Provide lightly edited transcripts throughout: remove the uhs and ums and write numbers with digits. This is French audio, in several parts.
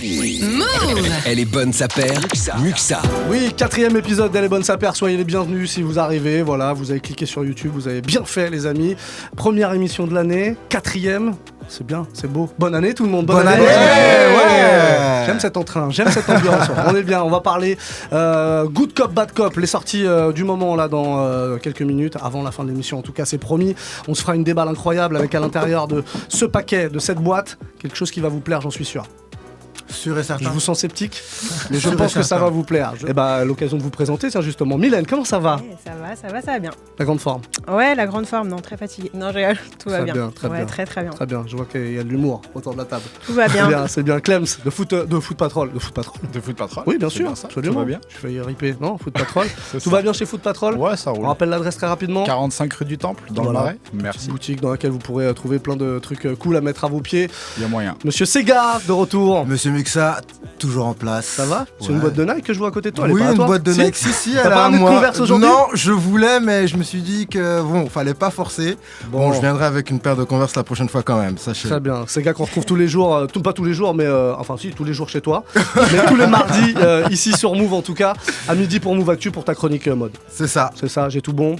Move. Elle est bonne sa paire, Muxa. Oui, 4e épisode d'Elle est bonne sa paire. Soyez les bienvenus si vous arrivez. Voilà, vous avez cliqué sur YouTube, vous avez bien fait les amis. Première émission de l'année, 4e. C'est bien, c'est beau. Bonne année tout le monde. Bonne année. Ouais. J'aime cet entrain, j'aime cette ambiance. On est bien, on va parler Good Cop, Bad Cop, les sorties du moment là dans quelques minutes, avant la fin de l'émission en tout cas c'est promis. On se fera une déballe incroyable avec à l'intérieur de ce paquet, de cette boîte, quelque chose qui va vous plaire j'en suis sûr. Sûr et certain. Je vous sens sceptique, mais je pense que ça va vous plaire. Et bah l'occasion de vous présenter, tiens justement. Mylène, comment ça va ? Ça va bien. La grande forme. Ouais, la grande forme, non, très fatiguée. Non, je rigole, tout va bien. Très bien. Très bien. Très bien, je vois qu'il y a de l'humour autour de la table. Tout va bien. C'est bien. Clems, de foot patrol. De Foot Patrol. Oui, bien sûr, absolument. Tout va bien. Je fais y riper. Non, Foot Patrol. Tout va bien chez Foot Patrol ? Ouais, ça roule. On rappelle l'adresse très rapidement. 45 rue du Temple, dans le Marais. Merci. Boutique dans laquelle vous pourrez trouver plein de trucs cool à mettre à vos pieds. Il y a moyen. Monsieur Sega, de retour. Monsieur Muxa, toujours en place. Ça va ? C'est une boîte de Nike que je vois à côté de toi. Oui, elle est pas à toi. Une boîte de Nike. Si, T'as elle pas a ramené de Converse aujourd'hui ? Non, je voulais, mais je me suis dit que fallait pas forcer. Bon, je viendrai avec une paire de Converse la prochaine fois quand même, sachez. Très bien. Sega qu'on retrouve tous les jours, pas tous les jours, mais enfin si, tous les jours chez toi. Mais tous les mardis, ici sur Move en tout cas, à midi pour Move Actu pour ta chronique mode. C'est ça, j'ai tout bon.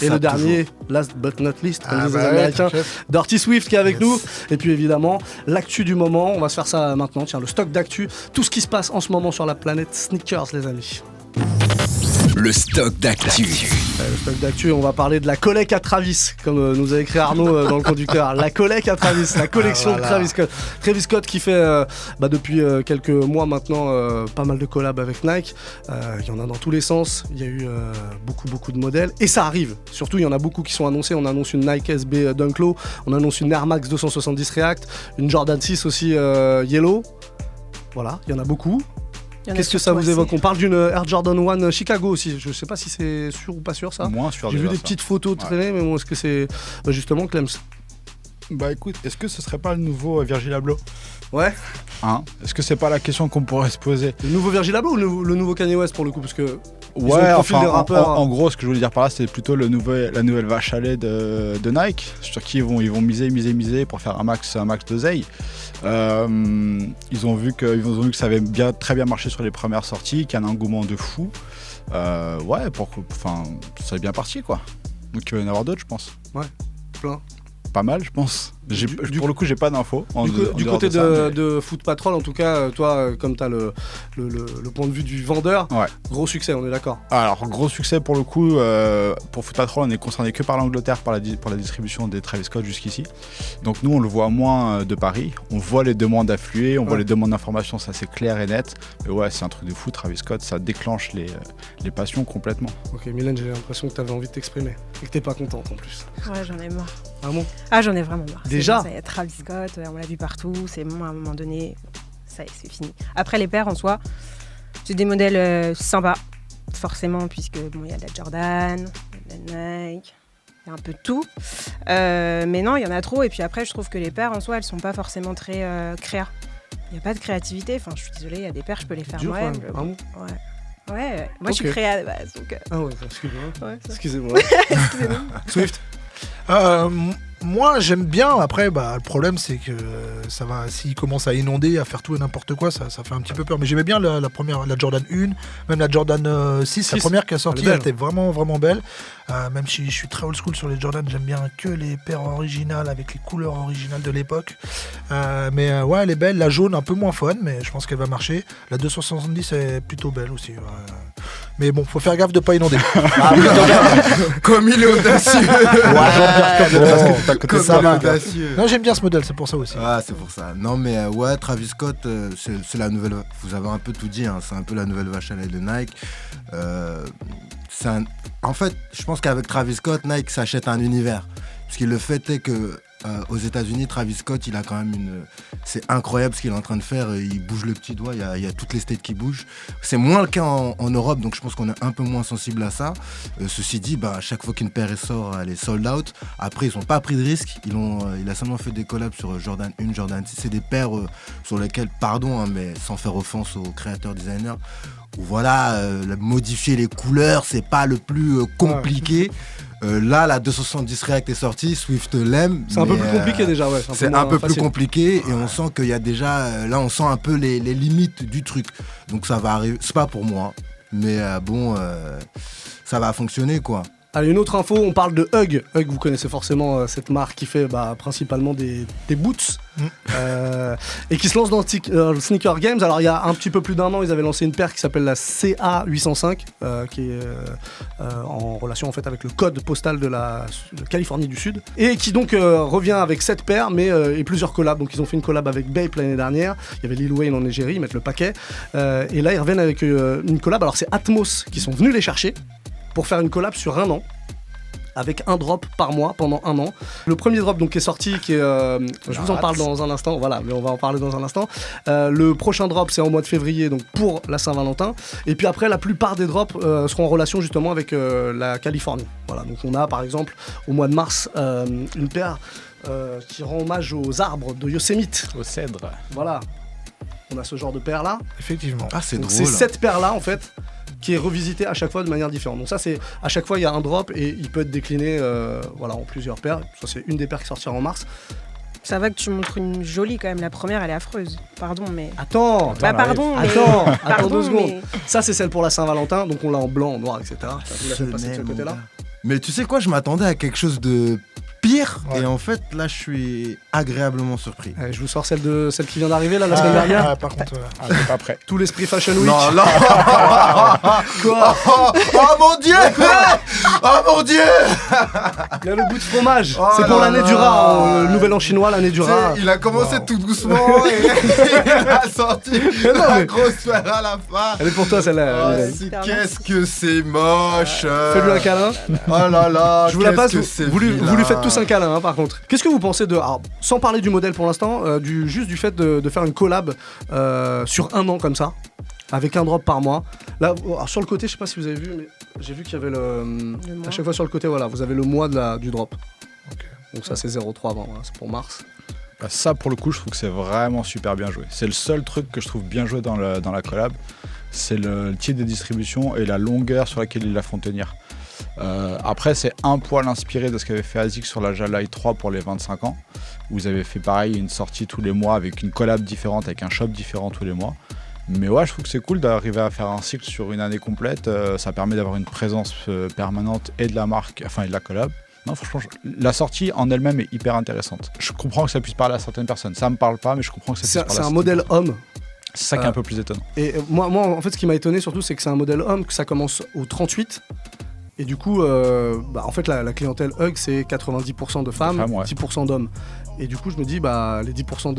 Et le dernier, last but not least, comme disent les Américains, Dirty Swift qui est avec nous. Et puis évidemment, l'actu du moment, on va se faire ça maintenant. Tiens, le stock d'actu, tout ce qui se passe en ce moment sur la planète sneakers, les amis. Le stock d'actu. Le stock d'actu, on va parler de la collecte à Travis, comme nous a écrit Arnaud dans le conducteur. La collecte à Travis, la collection de Travis Scott. Travis Scott qui fait depuis quelques mois maintenant pas mal de collabs avec Nike. Il y en a dans tous les sens. Il y a eu beaucoup de modèles. Et ça arrive. Surtout, il y en a beaucoup qui sont annoncés. On annonce une Nike SB Dunk Low. On annonce une Air Max 270 React. Une Jordan 6 aussi Yellow. Voilà, il y en a beaucoup. Qu'est-ce que ça vous évoque ? On parle d'une Air Jordan 1 Chicago aussi. Je sais pas si c'est sûr ou pas sûr ça. Moins sûr. J'ai vu des petites photos traîner, mais bon, est-ce que c'est justement Clems ? Bah écoute, est-ce que ce serait pas le nouveau Virgil Abloh ? Ouais. Est-ce que c'est pas la question qu'on pourrait se poser ? Le nouveau Virgil Abloh ou le nouveau Kanye West pour le coup, parce que ouais, enfin, en gros, ce que je voulais dire par là, c'est plutôt la nouvelle vache à lait de Nike, sur qui ils vont miser pour faire un max d'oseille. Ils ont vu que ça avait très bien marché sur les premières sorties, qu'il y a un engouement de fou. Ça est bien parti quoi. Donc il va y en avoir d'autres, je pense. Ouais, plein. Pas mal, je pense. Pour le coup, j'ai pas d'infos. Du côté de Foot Patrol, en tout cas, toi, comme tu as le point de vue du vendeur, ouais. Gros succès, on est d'accord. Alors, gros succès pour le coup. Pour Foot Patrol, on est concerné que par l'Angleterre pour la distribution des Travis Scott jusqu'ici. Donc nous, on le voit moins de Paris. On voit les demandes affluer, on voit les demandes d'information, ça c'est clair et net. Mais ouais, c'est un truc de fou, Travis Scott, ça déclenche les passions complètement. Ok, Mylène, j'ai l'impression que tu avais envie de t'exprimer et que t'es pas contente en plus. Ouais, j'en ai marre. Ah bon ? Ah, j'en ai vraiment marre. Déjà ? Ça y est, Travis Scott, on l'a vu partout, c'est bon, à un moment donné, ça y est, c'est fini. Après, les paires en soi, c'est des modèles sympas, forcément, puisque il y a de la Jordan, de la Nike, il y a un peu de tout. Mais non, il y en a trop, et puis après, je trouve que les paires en soi, elles sont pas forcément très créa. Il n'y a pas de créativité, enfin, je suis désolée, il y a des paires, je peux les faire moi-même. Ouais, moi je suis créa de base. Donc, Ah ouais, excusez-moi. Ouais, Excusez-moi. Swift. Moi j'aime bien, après le problème c'est que ça va, s'il commence à inonder, à faire tout et n'importe quoi, ça fait un petit peu peur. Mais j'aimais bien la première, la Jordan 1, même la Jordan 6, la première qui a sorti, elle était vraiment vraiment belle. Même si je suis très old school sur les Jordan, j'aime bien que les paires originales avec les couleurs originales de l'époque. Mais ouais, elle est belle, la jaune un peu moins fun, mais je pense qu'elle va marcher. La 270 est plutôt belle aussi. Mais bon, faut faire gaffe de pas inonder. Comme il est audacieux. Non, j'aime bien ce modèle, c'est pour ça aussi. Ah, c'est pour ça. Non, mais ouais, Travis Scott, c'est la nouvelle. Vous avez un peu tout dit, hein, c'est un peu la nouvelle vache à lait de Nike. En fait, je pense qu'avec Travis Scott, Nike s'achète un univers. Parce que le fait est que aux États-Unis, Travis Scott, il a quand même c'est incroyable ce qu'il est en train de faire. Il bouge le petit doigt, il y a toutes les states qui bougent. C'est moins le cas en Europe, donc je pense qu'on est un peu moins sensible à ça. Ceci dit, à chaque fois qu'une paire sort, elle est sold out. Après, ils n'ont pas pris de risque. Il a seulement fait des collabs sur Jordan 1, Jordan 6. C'est des paires sur lesquelles, pardon, mais sans faire offense aux créateurs designers, où voilà, modifier les couleurs, c'est pas le plus compliqué. Là, la 270 React est sortie, Swift l'aime. C'est un peu plus compliqué déjà, ouais. C'est un peu plus compliqué et on sent qu'il y a déjà, là on sent un peu les limites du truc. Donc ça va arriver, c'est pas pour moi, mais ça va fonctionner quoi. Allez, une autre info, on parle de Hug. Hug, vous connaissez forcément cette marque qui fait principalement des boots et qui se lance dans le Sneaker Games. Alors il y a un petit peu plus d'un an, ils avaient lancé une paire qui s'appelle la CA805 qui est en relation en fait avec le code postal de Californie du Sud et qui donc revient avec cette paire et plusieurs collabs. Donc ils ont fait une collab avec Bape l'année dernière, il y avait Lil Wayne en Égérie, ils mettent le paquet et là ils reviennent avec une collab. Alors c'est Atmos qui sont venus les chercher pour faire une collab sur un an, avec un drop par mois pendant un an. Le premier drop donc qui est sorti, je vous en parle dans un instant, voilà, mais on va en parler dans un instant. Le prochain drop c'est en mois de février, donc pour la Saint-Valentin. Et puis après, la plupart des drops seront en relation justement avec la Californie. Voilà, donc on a par exemple au mois de mars une paire qui rend hommage aux arbres de Yosemite. Au cèdre. Voilà, on a ce genre de paire là. Effectivement. Ah, c'est donc drôle. C'est cette paire là en fait qui est revisité à chaque fois de manière différente. Donc ça c'est à chaque fois il y a un drop et il peut être décliné en plusieurs paires. Ça c'est une des paires qui sortira en mars. Ça va que tu montres une jolie quand même, la première elle est affreuse. Pardon mais... Attends, pardon mais... Attends 2 secondes. Ça c'est celle pour la Saint-Valentin, donc on l'a en blanc, en noir, etc. Vous la faites passer de ce côté-là. Mais tu sais quoi, je m'attendais à quelque chose de pire Ouais. et en fait là je suis agréablement surpris. Je vous sors celle qui vient d'arriver là la semaine dernière. Par contre, Ah, j'ai pas prêt. Tout l'esprit Fashion Week. Non, non. Quoi? Oh mon dieu, quoi? Oh mon dieu. Il y a le goût de fromage. Oh c'est pour là l'année là. du rat, le nouvel an chinois, l'année du Tu sais, rat. il a commencé tout doucement et il a sorti la grosse paire à la fin. Elle est pour toi celle-là. Oh, Lily. qu'est-ce que c'est moche. Fais-lui un câlin. Oh là là. Je vous la passe, qu'est-ce que vous lui vilain. faites tous un câlin par contre. Qu'est-ce que vous pensez de, alors, sans parler du modèle pour l'instant, juste du fait de faire une collab sur un an comme ça, avec un drop par mois. Là, alors, sur le côté, je sais pas si vous avez vu, mais j'ai vu qu'il y avait à chaque fois sur le côté, voilà, vous avez le mois du drop. Ok. Donc ça c'est 0,3 avant, voilà, c'est pour mars. Bah, ça, pour le coup, je trouve que c'est vraiment super bien joué. C'est le seul truc que je trouve bien joué dans la collab. C'est le type de distribution et la longueur sur laquelle ils la font tenir. Après, c'est un poil inspiré de ce qu'avait fait ASICS sur la Jalai 3 pour les 25 ans. Où ils avaient fait pareil, une sortie tous les mois avec une collab différente, avec un shop différent tous les mois. Mais ouais, je trouve que c'est cool d'arriver à faire un cycle sur une année complète. Ça permet d'avoir une présence permanente et de la marque, enfin et de la collab. Non, franchement, la sortie en elle-même est hyper intéressante. Je comprends que ça puisse parler à certaines personnes. Ça me parle pas, mais je comprends que ça puisse parler à C'est un certaines modèle personnes. homme. C'est ça qui est un peu plus étonnant. Et moi, en fait, ce qui m'a étonné surtout, c'est que c'est un modèle homme, que ça commence au 38. Et du coup, en fait, la clientèle Hug, c'est 90% de femmes, femmes, ouais. 10% d'hommes. Et du coup, je me dis, les 90%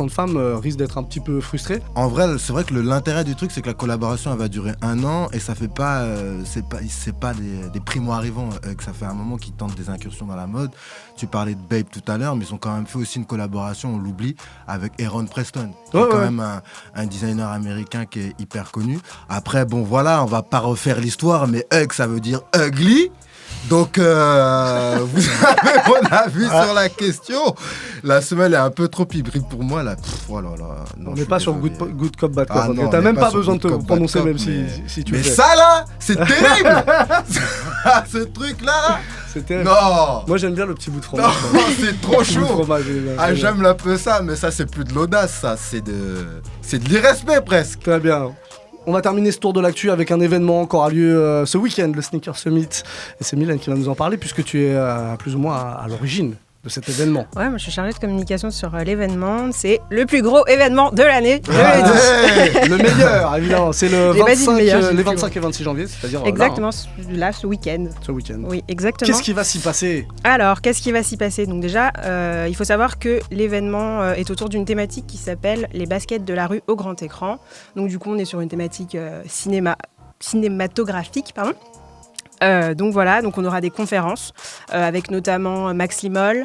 de femmes risquent d'être un petit peu frustrées. En vrai, c'est vrai que l'intérêt du truc, c'est que la collaboration, elle va durer un an et ça fait pas, c'est pas des primo-arrivants. Que ça fait un moment qu'ils tentent des incursions dans la mode. Tu parlais de Bape tout à l'heure, mais ils ont quand même fait aussi une collaboration, on l'oublie, avec Aaron Preston, qui est quand même un designer américain qui est hyper connu. Après, bon voilà, on va pas refaire l'histoire, mais Hug, ça veut dire ugly. Donc, vous avez mon avis sur la question. La semelle est un peu trop hybride pour moi. Là. Oh là là. Non, On n'est pas sur good cop, bad cop. Ah non, t'as on même n'est pas pas sur besoin de good te cop, prononcer, bad même cop, si tu mais le fais. ça là, c'est terrible. Ce truc-là. C'est terrible. Non. Moi, j'aime bien le petit bout de fromage. Non, c'est trop Le petit bout de chaud. fromage, Ah, j'aime un peu ça, mais ça, c'est plus de l'audace, ça. C'est de l'irrespect presque. Très bien. On va terminer ce tour de l'actu avec un événement qui aura lieu ce week-end, le Sneaker Summit. Et c'est Mylène qui va nous en parler puisque tu es plus ou moins à l'origine de cet événement. Ouais, moi je suis chargée de communication sur l'événement. C'est le plus gros événement de l'année. je Ah, le dis. ouais, le meilleur, évidemment. C'est le J'ai pas dit le 25, meilleur, j'ai les dit 25 et 26 janvier, c'est-à-dire Exactement, là, ce week-end. ce week-end. Oui, exactement. Qu'est-ce qui va s'y passer? Alors, qu'est-ce qui va s'y passer? Donc déjà, il faut savoir que l'événement est autour d'une thématique qui s'appelle les baskets de la rue au grand écran. Donc du coup, on est sur une thématique cinématographique, pardon. Donc voilà, donc on aura des conférences avec notamment Max Limol,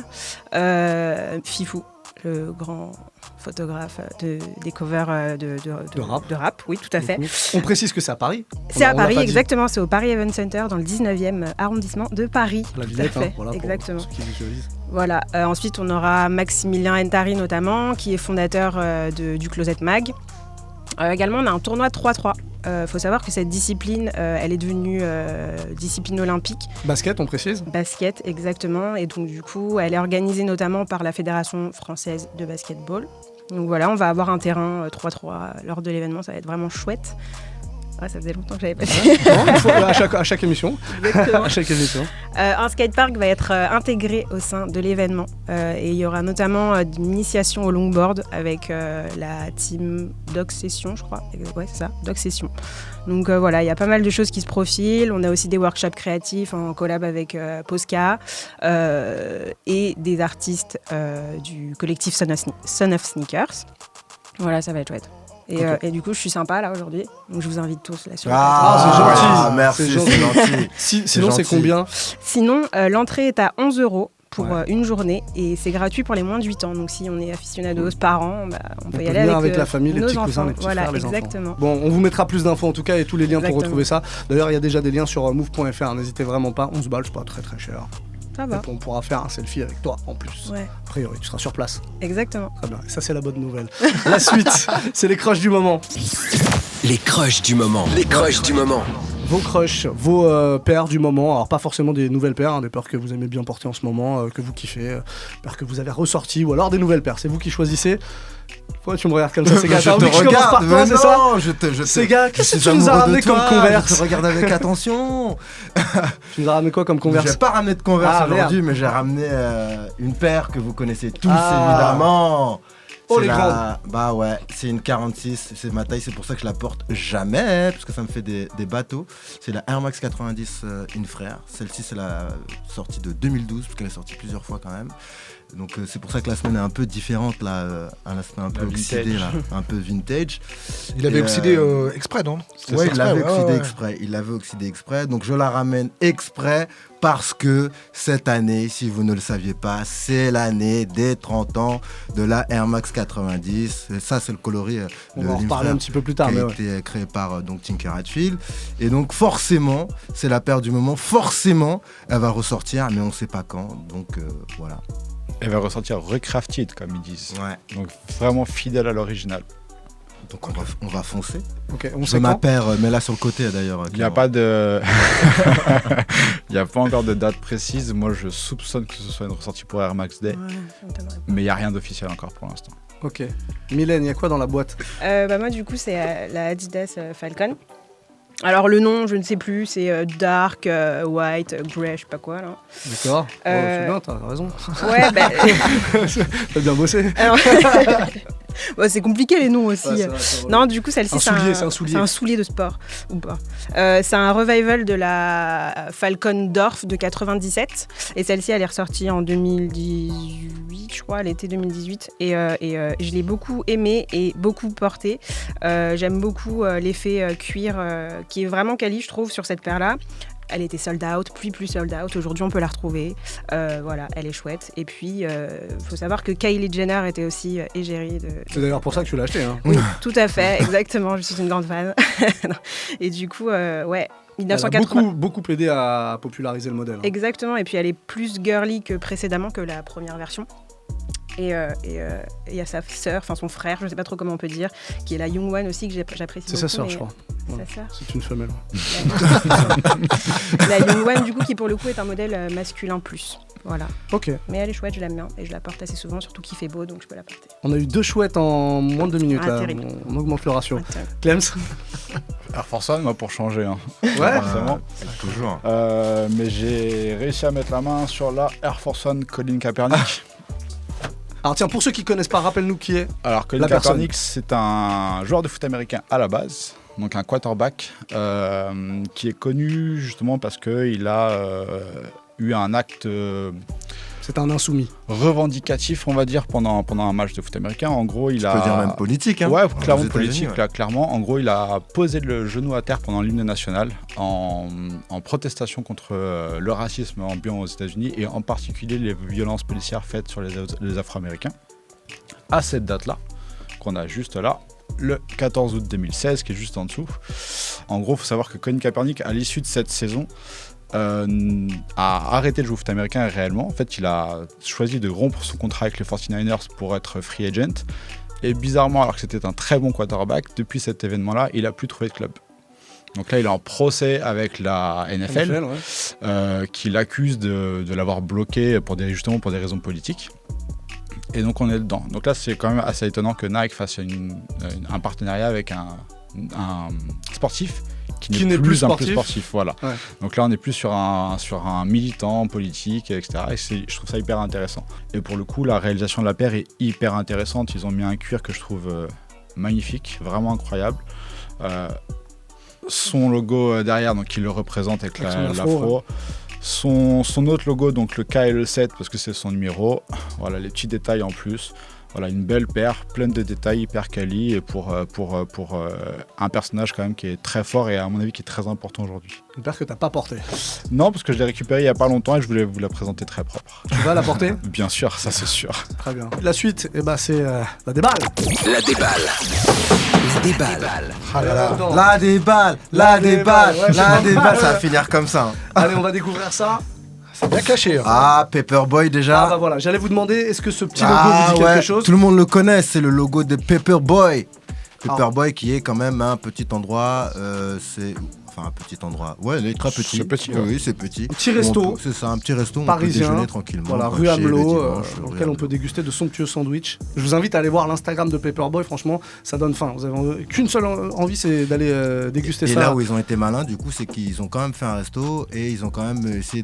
Fifou, le grand photographe des covers de rap. Oui, tout à fait. On précise que c'est à Paris. C'est à On l'a Paris, pas dit. exactement. C'est au Paris Event Center, dans le 19e arrondissement de Paris. La Tout à Villette, fait, voilà, pour exactement. ceux qui visualisent. Voilà. Ensuite, on aura Maximilien Entari notamment, qui est fondateur du Closet Mag. Également, on a un tournoi 3-3. Faut savoir que cette discipline, elle est devenue discipline olympique. Basket, on précise. Basket, exactement. Et donc, du coup, elle est organisée notamment par la Fédération française de basketball. Donc voilà, on va avoir un terrain 3-3 lors de l'événement. Ça va être vraiment chouette. Ah, ça faisait longtemps que j'avais pas fait. À chaque émission. Exactement. À chaque émission. Un skatepark va être intégré au sein de l'événement. Et il y aura notamment une initiation au longboard avec la team Dog Session, je crois. Ouais, c'est ça, Dog Session. Donc voilà, il y a pas mal de choses qui se profilent. On a aussi des workshops créatifs en collab avec Posca et des artistes du collectif Son of Sneakers. Voilà, ça va être chouette. Et du coup, je suis sympa là aujourd'hui, donc je vous invite tous là sur le c'est gentil. Merci, c'est gentil. Sinon, c'est combien? Sinon, l'entrée est à 11 € pour une journée et c'est gratuit pour les moins de 8 ans. Donc si on est aficionados, parents, on peut y aller avec la famille, les petits enfants. cousins, les petits frères, les exactement. enfants. Bon, on vous mettra plus d'infos en tout cas et tous les liens pour retrouver ça. D'ailleurs, il y a déjà des liens sur move.fr, n'hésitez vraiment pas. 11 balles, c'est pas très très cher. Ça va. On pourra faire un selfie avec toi en plus. Ouais. A priori, tu seras sur place. Exactement. Très bien. Et ça, c'est la bonne nouvelle. La suite, c'est les crushs du moment. Les crushs du moment. Les crushs du moment. Vos crushs, vos paires du moment. Alors, pas forcément des nouvelles paires, des paires que vous aimez bien porter en ce moment, que vous kiffez, paires que vous avez ressorties, ou alors des nouvelles paires. C'est vous qui choisissez. Pourquoi tu me regardes comme ça, Sega? Je te regarde, mais c'est ça? Sega, qu'est-ce que tu nous as ramené comme Converse? Je te regarde avec attention. Tu nous as ramené quoi comme Converse? J'ai pas ramené de Converse aujourd'hui, mais j'ai ramené une paire que vous connaissez tous évidemment. Oh, les grandes. Bah ouais, c'est une 46, c'est ma taille, c'est pour ça que je la porte jamais, parce que ça me fait des bateaux. C'est la Air Max 90 In Frère. Celle-ci, c'est la sortie de 2012, parce qu'elle est sortie plusieurs fois quand même. Donc c'est pour ça que la semaine est un peu différente là, un aspect un peu oxydé là, un peu vintage. Il avait oxydé exprès, non? Ouais, il l'avait oxydé exprès. Il l'avait oxydé exprès. Donc je la ramène exprès parce que cette année, si vous ne le saviez pas, c'est l'année des 30 ans de la Air Max 90. Et ça, c'est le coloris de On va en reparler un petit peu plus tard, qui a été créé par donc Tinker Hatfield. Et donc forcément, c'est la paire du moment. Forcément, elle va ressortir, mais on ne sait pas quand. Donc voilà. Elle va ressortir recrafted, comme ils disent. Ouais. Donc vraiment fidèle à l'original. Donc on va foncer. Ok, on Je sait ma quand paire, mais là sur le côté d'ailleurs. Il n'y a pas de... Il n'y a pas encore de date précise. Moi, je soupçonne que ce soit une ressortie pour Air Max Day. Mais il n'y a rien d'officiel encore pour l'instant. Ok. Mylène, il y a quoi dans la boîte? Moi, du coup, c'est la Adidas Falcon. Alors le nom, je ne sais plus, c'est Dark, White, Grey, je sais pas quoi là. D'accord. C'est bien, t'as raison. Ouais, T'as bien bossé. Alors... c'est compliqué les noms aussi. Ouais, c'est vrai. Non, du coup, celle-ci, c'est un soulier de sport. Ou pas. C'est un revival de la Falcon Dorf de 97. Et celle-ci, elle est ressortie en 2018, je crois, l'été 2018. Et je l'ai beaucoup aimée et beaucoup portée. J'aime beaucoup l'effet cuir qui est vraiment quali, je trouve, sur cette paire-là. Elle était sold out, plus sold out. Aujourd'hui, on peut la retrouver. Voilà, elle est chouette. Et puis, faut savoir que Kylie Jenner était aussi égérie de... C'est d'ailleurs pour ça que tu l'as acheté. Hein. Oui, tout à fait, exactement. Je suis une grande fan. Et du coup, ouais, 1980. Elle a beaucoup aidé à populariser le modèle. Hein. Exactement. Et puis, elle est plus girly que précédemment, que la première version. Et il y a sa sœur, enfin son frère, je ne sais pas trop comment on peut dire, qui est la Young One aussi, que j'apprécie beaucoup. C'est sa sœur, je crois. C'est sa sœur. C'est une femelle. La Young One, du coup, qui pour le coup est un modèle masculin plus. Voilà. Ok. Mais elle est chouette, je l'aime bien et je la porte assez souvent, surtout qu'il fait beau, donc je peux la porter. On a eu 2 chouettes en moins de 2 minutes. Là. Terrible. On augmente le ratio. Clems. Air Force One, moi, pour changer. Hein. Ouais. Forcément. Toujours. Mais j'ai réussi à mettre la main sur la Air Force One Colin Kaepernick. Alors tiens, pour ceux qui ne connaissent pas, rappelle-nous qui est. Alors Colin Kaepernick, c'est un joueur de foot américain à la base, donc un quarterback qui est connu justement parce qu'il a eu un acte C'est un insoumis. Revendicatif, on va dire, pendant un match de foot américain. En gros, il a... Tu peux dire même politique. Hein, ouais, clairement politique, là, clairement. En gros, il a posé le genou à terre pendant l'hymne national en protestation contre le racisme ambiant aux États-Unis et en particulier les violences policières faites sur les Afro-Américains. À cette date-là, qu'on a juste là, le 14 août 2016, qui est juste en dessous. En gros, il faut savoir que Colin Kaepernick, à l'issue de cette saison, a arrêté de jouer au foot américain réellement. En fait, il a choisi de rompre son contrat avec les 49ers pour être free agent. Et bizarrement, alors que c'était un très bon quarterback, depuis cet événement-là, il n'a plus trouvé de club. Donc là, il est en procès avec la NFL, qui l'accuse de l'avoir bloqué justement pour des raisons politiques. Et donc on est dedans. Donc là, c'est quand même assez étonnant que Nike fasse un partenariat avec un sportif qui n'est plus sportif. Voilà. Ouais. Donc là, on est plus sur un militant politique, etc. Et je trouve ça hyper intéressant. Et pour le coup, la réalisation de la paire est hyper intéressante. Ils ont mis un cuir que je trouve magnifique, vraiment incroyable. Son logo derrière, donc qui le représente avec l'afro. Ouais. Son autre logo, donc le K et le 7, parce que c'est son numéro. Voilà, les petits détails en plus. Voilà, une belle paire, pleine de détails, hyper quali, et pour un personnage quand même qui est très fort et à mon avis qui est très important aujourd'hui. Une paire que t'as pas portée. Non, parce que je l'ai récupérée il y a pas longtemps et je voulais vous la présenter très propre. Tu vas la porter ? Bien sûr, ça c'est sûr. Très bien. La suite, c'est la déballe. La déballe. La déballe. Ah là là. La déballe, ça va finir comme ça. Hein. Allez, on va découvrir ça. C'est bien caché. Hein. Ah, Paperboy déjà. Ah bah voilà, j'allais vous demander, est-ce que ce petit logo vous dit quelque chose ? Tout le monde le connaît, c'est le logo de Paperboy. Paperboy qui est quand même un petit endroit, Enfin, un petit endroit. Ouais, il est très petit. C'est petit. Oui, c'est petit. Un petit resto. C'est ça, un petit resto. Parisien. On peut déjeuner tranquillement. Voilà, rue Amelot, dans lequel on peut déguster de somptueux sandwichs. Je vous invite à aller voir l'Instagram de Paperboy. Franchement, ça donne faim. Vous avez qu'une seule envie, c'est d'aller déguster ça. Et là où ils ont été malins, du coup, c'est qu'ils ont quand même fait un resto et ils ont quand même essayé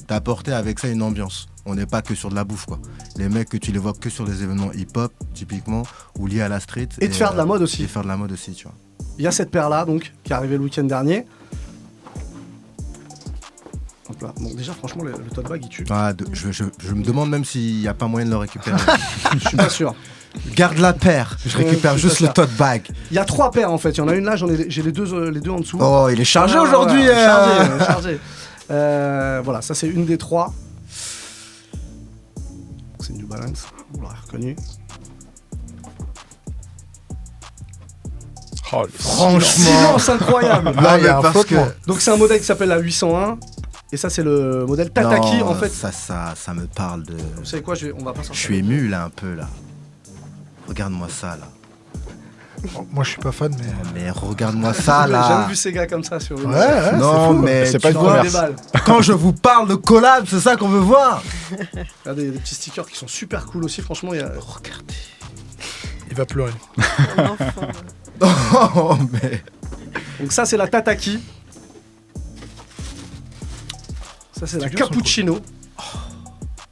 d'apporter avec ça une ambiance. On n'est pas que sur de la bouffe, quoi. Les mecs que tu les vois que sur des événements hip-hop, typiquement, ou liés à la street. Et de faire de la mode aussi. Et faire de la mode aussi, tu vois. Il y a cette paire-là, donc, qui est arrivée le week-end dernier. Hop là. Bon, déjà, franchement, le tote bag, il tue. Ah, je me demande même s'il n'y a pas moyen de le récupérer. Je suis pas sûr. Garde la paire, je récupère juste le tote bag. Il y a 3 paires, en fait. Il y en a une là, j'ai les deux en dessous. Oh, il est chargé aujourd'hui. Chargé. Voilà, ça, c'est une des 3. C'est New Balance, vous l'aurez reconnu. Oh, franchement, silence incroyable. Là, il y a un flottement. Donc c'est un modèle qui s'appelle la 801 et ça c'est le modèle Tataki. Non, en fait. Ça me parle de. Vous savez quoi, on va pas sortir. Je suis ému là un peu là. Regarde-moi ça là. Moi je suis pas fan mais regarde-moi ça là. J'ai jamais vu ces gars comme ça sur une. Ouais, non mais c'est pas une commerce. Quand je vous parle de collab, c'est ça qu'on veut voir. Regardez, il y a des petits stickers qui sont super cool aussi. Franchement, il y a. Regardez. Il va pleurer. Oh mais. Donc ça c'est la Tataki. Ça c'est la Cappuccino.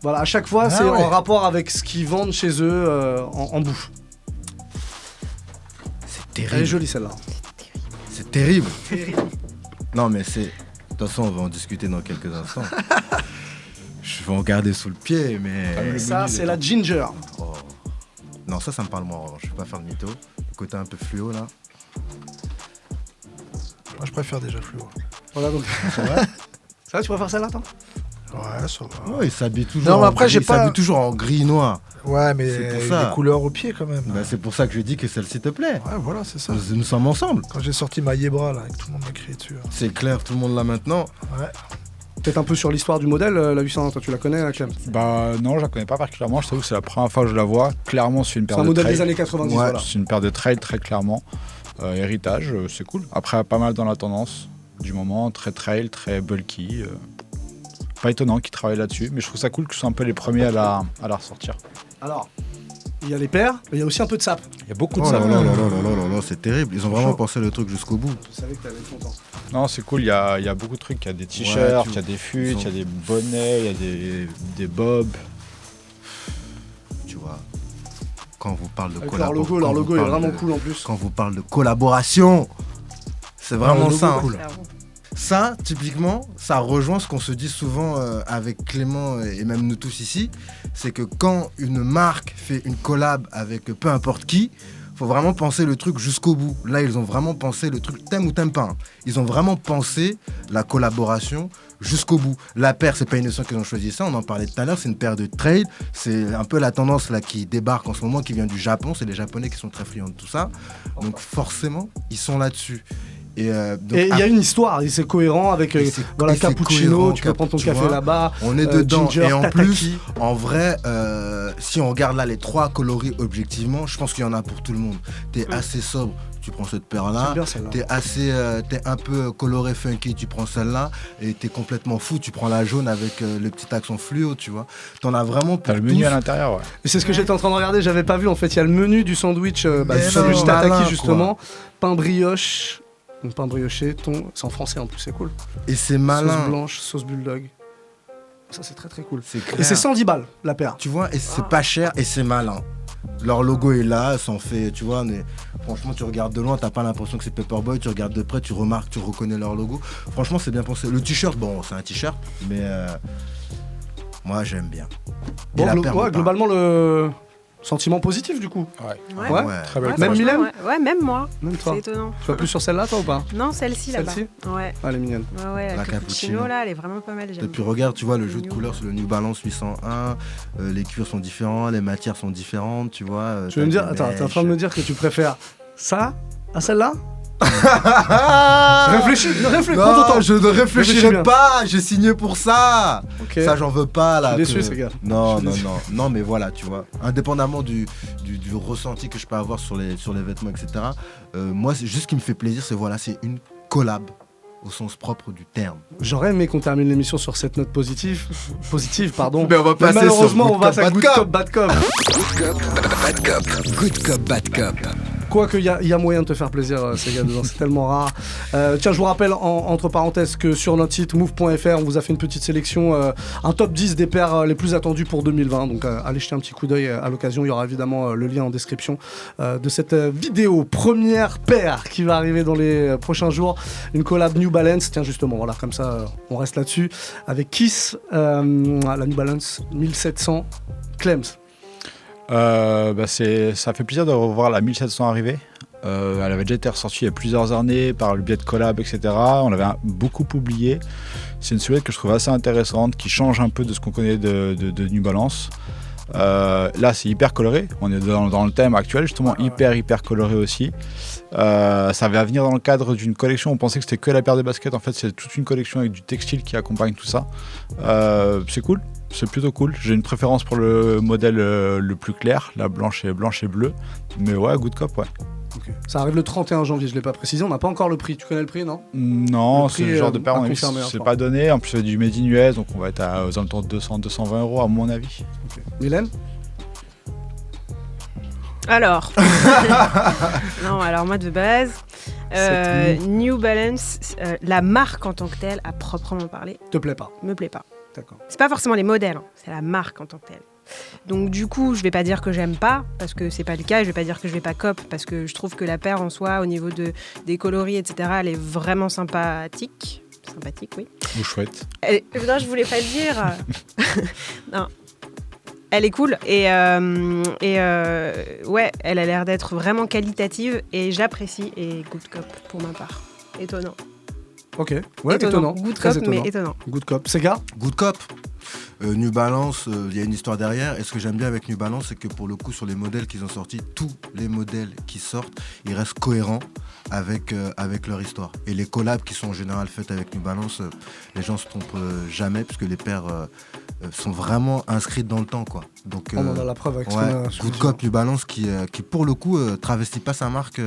Voilà, à chaque fois c'est en rapport avec ce qu'ils vendent chez eux en bouffe. C'est terrible. Elle est jolie celle-là. C'est terrible. Non mais c'est. De toute façon on va en discuter dans quelques instants. Je vais en garder sous le pied mais. Et ça c'est la Ginger. Oh. Non ça me parle moins en revanche. Je vais pas faire de mytho. Le côté un peu fluo là. Moi je préfère déjà le fluo. Voilà donc. C'est vrai. Ça va, tu préfères celle-là toi ? Ouais, ça va. Ouais, il s'habille toujours. Non, mais après, il s'habille toujours en gris noir. Ouais, mais c'est pour il ça. y a des couleurs au pied quand même. Bah, c'est pour ça que je dis que celle-ci te plaît. Ouais, voilà, c'est ça. Nous sommes ensemble. Quand j'ai sorti ma Yebra là, et que tout le monde m'a crié dessus. Hein. C'est clair, tout le monde l'a maintenant. Ouais. Peut-être un peu sur l'histoire du modèle, la 801, toi tu la connais, Clem ? Bah non, je la connais pas particulièrement, je t'avoue que c'est la première fois que je la vois. Clairement, c'est une paire de trail. C'est un modèle des années 90, ouais, voilà. C'est une paire de trail très clairement. Héritage, c'est cool. Après, pas mal dans la tendance du moment, très trail, très bulky. Pas étonnant qu'ils travaillent là-dessus, mais je trouve ça cool que ce soit un peu les premiers à la ressortir. Alors, il y a les paires, mais il y a aussi un peu de sap. Il y a beaucoup de Oh sap. là, c'est terrible. Ils ont vraiment pensé le truc jusqu'au bout. Je savais que t'allais être content. Non, c'est cool, il y a beaucoup de trucs. Il y a des t-shirts, il y a des fûts, il y a des bonnets, il y a des bobs. Tu vois, quand on vous parle de collaboration. Leur logo est vraiment cool en plus. Quand on vous parle de collaboration, c'est vraiment ça. Cool. Ça, typiquement, ça rejoint ce qu'on se dit souvent avec Clément et même nous tous ici, c'est que quand une marque fait une collab avec peu importe qui, faut vraiment penser le truc jusqu'au bout. Là, ils ont vraiment pensé le truc, t'aimes ou t'aimes pas. Hein. Ils ont vraiment pensé la collaboration jusqu'au bout. La paire, c'est pas une notion qu'ils ont choisi ça, on en parlait tout à l'heure, c'est une paire de trade. C'est un peu la tendance là qui débarque en ce moment, qui vient du Japon. C'est les Japonais qui sont très friands de tout ça. Donc forcément, ils sont là-dessus. Et il y a une histoire, et c'est cohérent avec cappuccino, tu peux prendre ton café là-bas. On est dedans. Ginger, et en tataki. plus, en vrai, si on regarde là les 3 coloris objectivement, je pense qu'il y en a pour tout le monde. T'es assez sobre, tu prends cette paire-là. T'es un peu coloré funky, tu prends celle-là. Et t'es complètement fou, tu prends la jaune avec le petit accent fluo, tu vois. T'en as vraiment pour T'as le menu à l'intérieur, ouais. Et c'est ce que j'étais en train de regarder, j'avais pas vu. En fait, il y a le menu du sandwich, sandwich tataki justement, pain brioche. Donc pain brioché, c'est en français en plus, c'est cool. Et c'est malin. Sauce blanche, sauce bulldog. Ça c'est très très cool. C'est clair. Et c'est 110 balles la paire. Tu vois, et c'est pas cher et c'est malin. Leur logo est là, ça en fait, tu vois, mais franchement tu regardes de loin, t'as pas l'impression que c'est Paperboy, tu regardes de près, tu remarques, tu reconnais leur logo. Franchement c'est bien pensé. Le t-shirt, bon c'est un t-shirt, mais moi j'aime bien. Bon, globalement le sentiment positif du coup. Ouais. Très belle. Même Mylène Ouais, même moi. Même toi. C'est étonnant. Tu vas plus sur celle-là toi ou pas? Non, celle-ci là-bas. Celle-ci Ouais. Ah, elle est mignonne. Ouais, La la cappuccino là, elle est vraiment pas mal. Et puis regarde, tu vois le jeu de couleurs sur le New Balance 801, les cuirs sont différents, les matières sont différentes, tu vois. Tu veux me dire, attends, t'es en train de me dire que tu préfères ça à celle-là? Réfléchis, prends ton temps. Je ne réfléchirai pas, j'ai signé pour ça. Okay. Ça, j'en veux pas là. Je suis déçu, ces gars. Non, mais voilà, tu vois. Indépendamment du ressenti que je peux avoir sur les vêtements, etc. Moi, c'est juste ce qui me fait plaisir, c'est une collab au sens propre du terme. J'aurais aimé qu'on termine l'émission sur cette note positive, pardon. Mais on va passer malheureusement, sur on va à Good Cop, Bad Cop. Good cop, bad cop. Good cop, bad cop. Quoique, il y a moyen de te faire plaisir, ces gars dedans, c'est tellement rare. Tiens, je vous rappelle, entre parenthèses, que sur notre site move.fr, on vous a fait une petite sélection, un top 10 des paires les plus attendues pour 2020. Donc, allez jeter un petit coup d'œil à l'occasion. Il y aura évidemment le lien en description de cette vidéo. Première paire qui va arriver dans les prochains jours. Une collab New Balance. Tiens, justement, voilà, comme ça, on reste là-dessus. Avec Kiss, la New Balance 1700 Clems. Ça fait plaisir de revoir la 1700 arriver. Elle avait déjà été ressortie il y a plusieurs années par le biais de collab, etc. On l'avait beaucoup oublié. C'est une silhouette que je trouve assez intéressante, qui change un peu de ce qu'on connaît de New Balance. Là, c'est hyper coloré. On est dans le thème actuel, justement, hyper coloré aussi. Ça va venir dans le cadre d'une collection. On pensait que c'était que la paire de baskets. En fait, c'est toute une collection avec du textile qui accompagne tout ça. C'est cool. C'est plutôt cool. J'ai une préférence pour le modèle le plus clair, la blanche et bleue. Mais ouais, Good Cop, ouais. Okay. Ça arrive le 31 janvier, je ne l'ai pas précisé. On n'a pas encore le prix. Tu connais le prix, non? Non, c'est le genre de paire, c'est pas donné. En plus, c'est du Made in US, donc on va être aux alentours de 200-220 € à mon avis. Okay. Mylène? Alors, non, alors moi de base, New Balance, la marque en tant que telle, à proprement parler, te plaît pas? Me plaît pas. D'accord. C'est pas forcément les modèles, hein, c'est la marque en tant que telle. Donc du coup, je vais pas dire que j'aime pas, parce que c'est pas le cas, et je vais pas dire que je vais pas cop, parce que je trouve que la paire en soi, au niveau des coloris, etc., elle est vraiment sympathique. Sympathique, oui. Ou chouette. Non, je voulais pas le dire. Non. Elle est cool et ouais, elle a l'air d'être vraiment qualitative et j'apprécie, et Good Cop pour ma part. Étonnant. Ok, ouais, étonnant. Good Cop, mais étonnant. Good Cop. Sega? Good Cop. New Balance, il y a une histoire derrière. Et ce que j'aime bien avec New Balance, c'est que pour le coup, sur les modèles qu'ils ont sortis, tous les modèles qui sortent, ils restent cohérents avec leur histoire. Et les collabs qui sont en général faites avec New Balance, les gens se trompent jamais, puisque les paires sont vraiment inscrites dans le temps, quoi. Donc, on en a la preuve avec Good Cop, New Balance, qui pour le coup travestit pas sa marque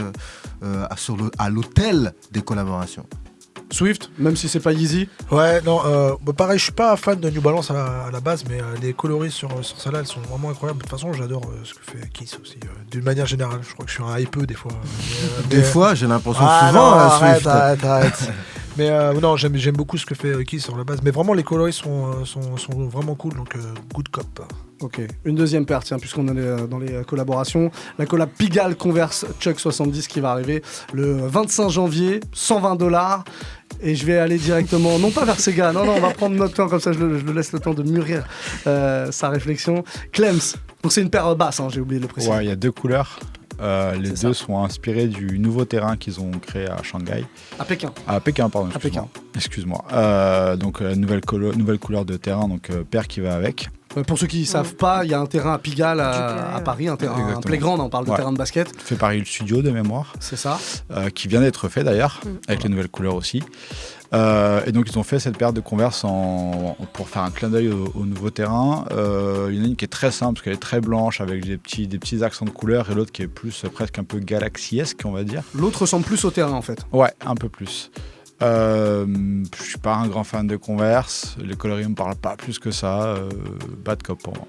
à l'autel des collaborations. Swift, même si c'est pas Yeezy. Ouais, non, pareil, je suis pas fan de New Balance à la base, mais les coloris sur celle-là, elles sont vraiment incroyables. De toute façon, j'adore ce que fait Kiss aussi. D'une manière générale, je crois que je suis un hypeux des fois. Des fois, j'ai l'impression souvent, Swift. Arrête. Mais non, j'aime beaucoup ce que fait Kiss sur la base. Mais vraiment, les coloris sont vraiment cool, donc Good Cop. Ok, une deuxième paire, tiens, puisqu'on est dans les collaborations. La collab Pigalle Converse Chuck 70 qui va arriver le 25 janvier, $120. Et je vais aller directement, non pas vers Sega, non, on va prendre notre temps, comme ça je le laisse le temps de mûrir sa réflexion. Clems, donc c'est une paire basse, hein, j'ai oublié de le préciser. Ouais, il y a deux couleurs. Les deux sont inspirés du nouveau terrain qu'ils ont créé à Shanghai. À Pékin. À Pékin, pardon. À Pékin. Excuse-moi. Donc nouvelle couleur de terrain, donc paire qui va avec. Pour ceux qui ne savent pas, il y a un terrain à Pigalle à Paris, un playground, on parle de terrain de basket. Fait Paris le studio de mémoire. C'est ça. Qui vient d'être fait d'ailleurs, avec les nouvelles couleurs aussi. Et donc ils ont fait cette paire de Converse pour faire un clin d'œil au nouveau terrain. Il y en a une qui est très simple parce qu'elle est très blanche avec des petits accents de couleurs et l'autre qui est plus presque un peu galaxiesque, on va dire. L'autre ressemble plus au terrain en fait. Ouais, un peu plus. Je suis pas un grand fan de Converse, les coloris me parlent pas plus que ça. Bad cop pour moi.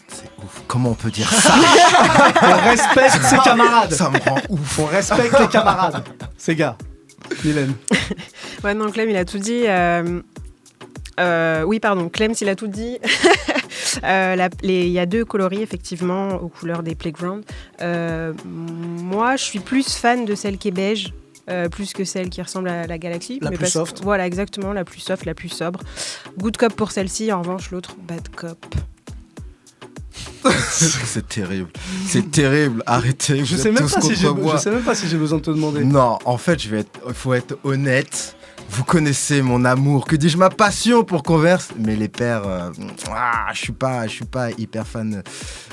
C'est ouf. Comment on peut dire ça? On respecte ses camarades. Ça me rend ouf. On respecte les camarades. Ces gars. Mylène. Ouais, non, Clem, il a tout dit. Oui, pardon, Clem, il a tout dit. Il y a 2 coloris, effectivement, aux couleurs des playgrounds. Moi, je suis plus fan de celle qui est beige. Plus que celle qui ressemble à la galaxie. La plus soft. Voilà, exactement, la plus soft, la plus sobre. Good cop pour celle-ci, en revanche, l'autre, bad cop. C'est terrible. C'est terrible. Arrêtez. Je sais même pas si j'ai besoin de te demander. Non, en fait, faut être honnête. Vous connaissez mon amour, que dis-je, ma passion pour Converse, mais les paires, je suis pas hyper fan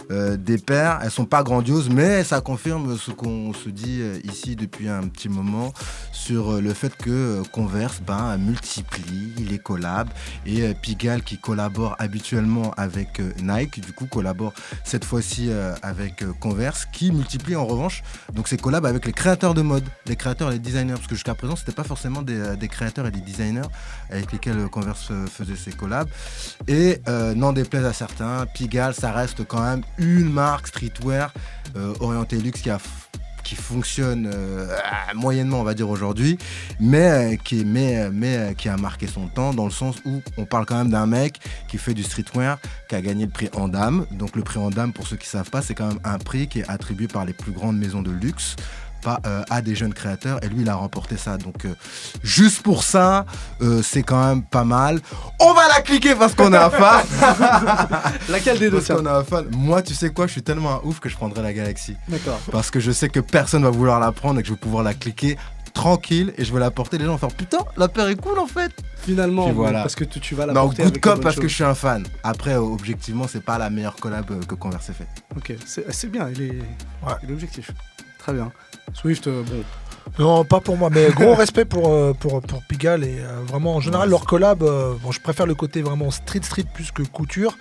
des paires. Elles sont pas grandioses, mais ça confirme ce qu'on se dit ici depuis un petit moment sur le fait que Converse multiplie les collabs et Pigalle qui collabore habituellement avec Nike, du coup collabore cette fois-ci avec Converse qui multiplie en revanche donc ces collabs avec les créateurs de mode, les créateurs et les designers, parce que jusqu'à présent c'était pas forcément des créateurs et des designers avec lesquels Converse faisait ses collabs. Et n'en déplaise à certains, Pigalle, ça reste quand même une marque streetwear orientée luxe qui fonctionne moyennement, on va dire aujourd'hui, mais qui a marqué son temps dans le sens où on parle quand même d'un mec qui fait du streetwear, qui a gagné le prix Andam. Donc le prix Andam, pour ceux qui ne savent pas, c'est quand même un prix qui est attribué par les plus grandes maisons de luxe à des jeunes créateurs, et lui il a remporté ça, donc juste pour ça c'est quand même pas mal. On va la cliquer parce qu'on est un fan. Laquelle des deux? Parce qu'on est un fan. Moi, tu sais quoi, je suis tellement un ouf que je prendrais la Galaxy. D'accord. Parce que je sais que personne va vouloir la prendre et que je vais pouvoir la cliquer tranquille et je vais la porter, les gens vont faire putain, la paire est cool en fait. Finalement, voilà. Parce que tu vas la non, porter. Good avec cop parce que je suis un fan. Après, objectivement, c'est pas la meilleure collab que Converse ait fait. Ok, c'est bien, il est objectif. Très bien. Swift, bon. Non, pas pour moi, mais gros respect pour Pigalle et vraiment en général leur collab. Je préfère le côté vraiment street plus que couture,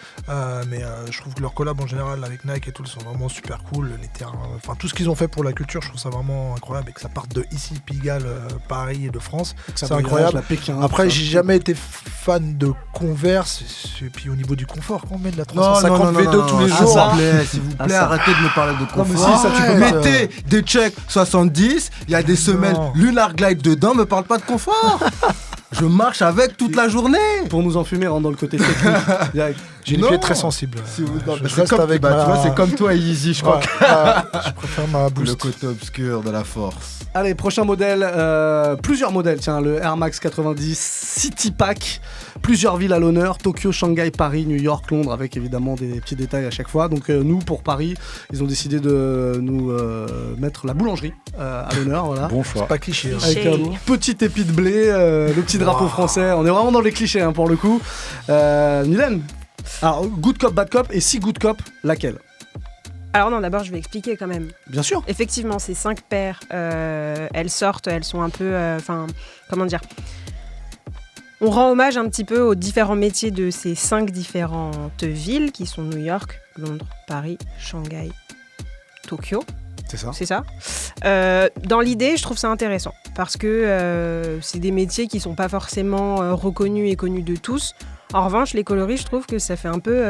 mais je trouve que leur collab en général avec Nike et tout sont vraiment super cool. Les terrains, enfin tout ce qu'ils ont fait pour la culture, je trouve ça vraiment incroyable et que ça parte de ici Pigalle, Paris et de France, c'est incroyable. Après, j'ai jamais été fan de Converse et puis au niveau du confort, quand on met de la 350 V2 tous les jours. S'il vous plaît, arrêtez de me parler de confort. Mettez des checks 70, il y a des semelles Lunar Glide dedans, me parle pas de confort. Je marche avec toute la journée. Pour nous enfumer, rentre dans le côté technique. J'ai une pied très sensible. Je reste avec tu vois, c'est comme toi Yeezy, je crois. Je préfère ma boost. Le côté obscur de la force. Allez, prochain modèle, plusieurs modèles, tiens, le Air Max 90 City Pack, plusieurs villes à l'honneur, Tokyo, Shanghai, Paris, New York, Londres, avec évidemment des petits détails à chaque fois. Donc nous, pour Paris, ils ont décidé de nous mettre la boulangerie à l'honneur, voilà. Bon choix. C'est pas cliché. Avec un petit épi de blé, le petit drapeau français, on est vraiment dans les clichés pour le coup. Mylène, alors good cop, bad cop, et si good cop, laquelle? Alors non, d'abord je vais expliquer quand même. Bien sûr. Effectivement, ces 5 paires, elles sortent, elles sont un peu, comment dire, on rend hommage un petit peu aux différents métiers de ces 5 différentes villes qui sont New York, Londres, Paris, Shanghai, Tokyo. C'est ça. Dans l'idée, je trouve ça intéressant parce que c'est des métiers qui sont pas forcément reconnus et connus de tous. En revanche, les coloris, je trouve que ça fait un peu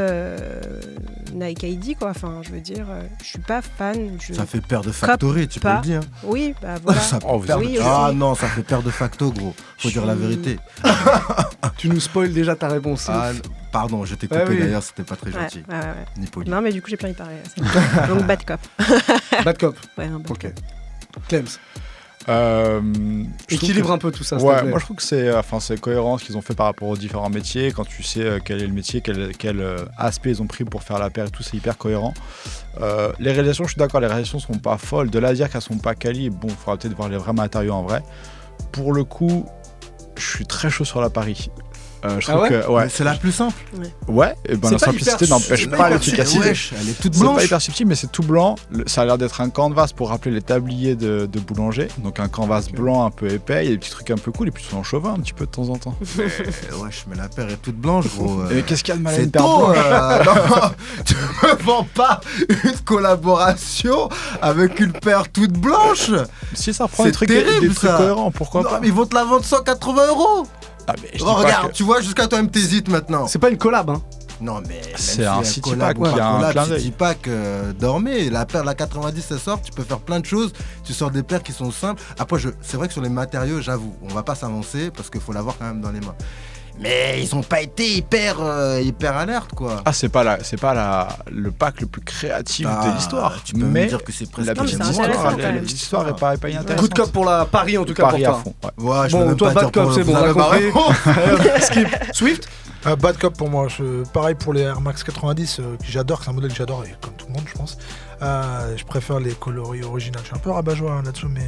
Nike ID, quoi. Enfin, je veux dire, je suis pas fan. Ça fait paire de Factory, tu peux le dire. Oui, bah voilà. Non, ça fait paire de Facto, gros. Faut dire la vérité. Tu nous spoil déjà ta réponse. Pardon, je t'ai coupé d'ailleurs, c'était pas très gentil. Ni poli. Non, mais du coup, j'ai plus envie de parler. Donc, bad cop. Bad cop. Ouais, un bad ok. cop. Clems. Équilibre un peu tout ça. Ouais, moi je trouve que c'est cohérent ce qu'ils ont fait par rapport aux différents métiers. Quand tu sais quel est le métier, quel aspect ils ont pris pour faire la paire et tout, c'est hyper cohérent. Les réalisations, je suis d'accord, les réalisations sont pas folles. De là à dire qu'elles sont pas quali, bon, il faudra peut-être voir les vrais matériaux en vrai. Pour le coup, je suis très chaud sur la Paris. Je trouve que Mais c'est la plus simple. Ouais, et ben C'est la pas simplicité hyper n'empêche subtil, pas quoi. l'efficacité. Wesh, elle est toute C'est pas blanche. hyper subtil, mais c'est tout blanc. Ça a l'air d'être un canvas pour rappeler les tabliers de boulanger. Donc un canvas blanc un peu épais. Il y a des petits trucs un peu cool et puis ils sont en chauvin un petit peu de temps en temps. Wesh, mais la paire est toute blanche, gros. Et qu'est-ce qu'il y a de mal à C'est une paire tôt, blanche non, tu me vends pas une collaboration avec une paire toute blanche. Si ça prend C'est des trucs terrible, ça. cohérents, pourquoi Non, pas. mais ils vont te la vendre 180 €. Ah, mais je dis Oh, pas regarde, que- tu vois, jusqu'à toi-même t'hésites maintenant. C'est pas une collab, hein. Non, mais. C'est même un si city collab pack ou qui pas a un collab, clin d'œil. City pack, dormez. La paire, la 90, elle sort, tu peux faire plein de choses. Tu sors des paires qui sont simples. Après, c'est vrai que sur les matériaux, j'avoue, on va pas s'avancer parce qu'il faut l'avoir quand même dans les mains. Mais ils ont pas été hyper alerte, quoi. Ah, c'est pas le pack le plus créatif Ah, de l'histoire. Tu peux me mais dire que c'est presque la Non, mais petite c'est histoire, intéressant, quand la même. petite histoire est pas inintéressante. Good cop pour la Paris, en tout cas, Paris pour à toi. fond. Ouais. Ouais, je peux Bon, même toi, pas bad dire cop, pour- c'est vous bon, on a avez pas compris. raison. Skip. Swift. Bad Cop pour moi, pareil pour les Air Max 90 que j'adore, c'est un modèle que j'adore et comme tout le monde je pense. Je préfère les coloris originales, je suis un peu rabat-joie là-dessus, mais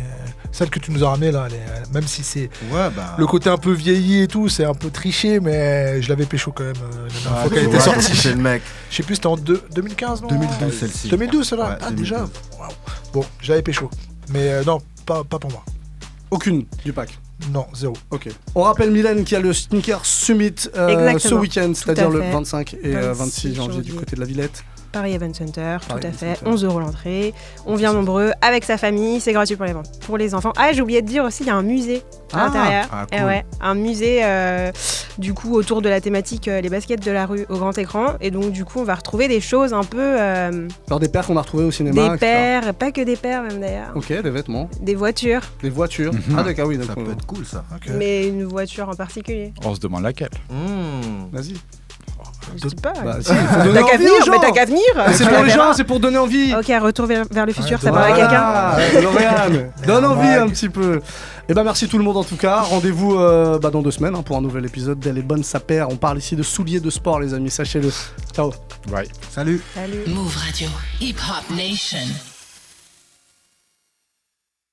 celle que tu nous as ramenée là, même si c'est Ouais, bah. le côté un peu vieilli et tout, c'est un peu triché, mais je l'avais pécho quand même la dernière fois qu'elle tu était vois, sortie. c'est le mec. Je sais plus, c'était en 2015 non 2012, celle-ci. 2012 celle-là. Ouais, Ah 2012. déjà. Waouh. Bon, j'avais pécho, mais non, pas pour moi. Aucune du pack. Non, zéro. Ok. On rappelle Mylène qu'il y a le Sneaker Summit ce Exactement. week-end, Tout c'est-à-dire à le fait. 25 et 26 janvier du janvier. côté de la Villette. Paris Event Center, Paris tout à Event fait. Center. 11 € l'entrée. On vient nombreux avec sa famille. C'est gratuit pour les enfants. Ah, j'ai oublié de dire aussi, il y a un musée à l'intérieur. Ah, Eh cool. ouais, un musée du coup autour de la thématique les baskets de la rue au grand écran. Et donc du coup, on va retrouver des choses un peu Alors des paires qu'on a retrouvées au cinéma. des etc. paires, pas que des paires même d'ailleurs. Ok, des vêtements, Des voitures, des voitures. Mhm. Ah d'accord, oui, Ça d'accord. peut être cool, ça. Ok. mais une voiture en particulier. On se demande laquelle. Vas-y. Je sais pas. Bah si, il faut donner T'as qu'à envie venir, aux gens. mais t'as qu'à venir. Mais c'est Tu pour les verras. gens, c'est pour donner envie. Ok, retour vers le futur, ça Ouais, parle à quelqu'un. Voilà, Lauriane, donne envie Mag. un petit peu. Et ben merci tout le monde en tout cas. Rendez-vous dans 2 semaines pour un nouvel épisode d'Elle est bonne sa paire. On parle ici de souliers de sport les amis, sachez-le. Ciao. Bye. Salut. Salut. Move Radio, Hip Hop Nation.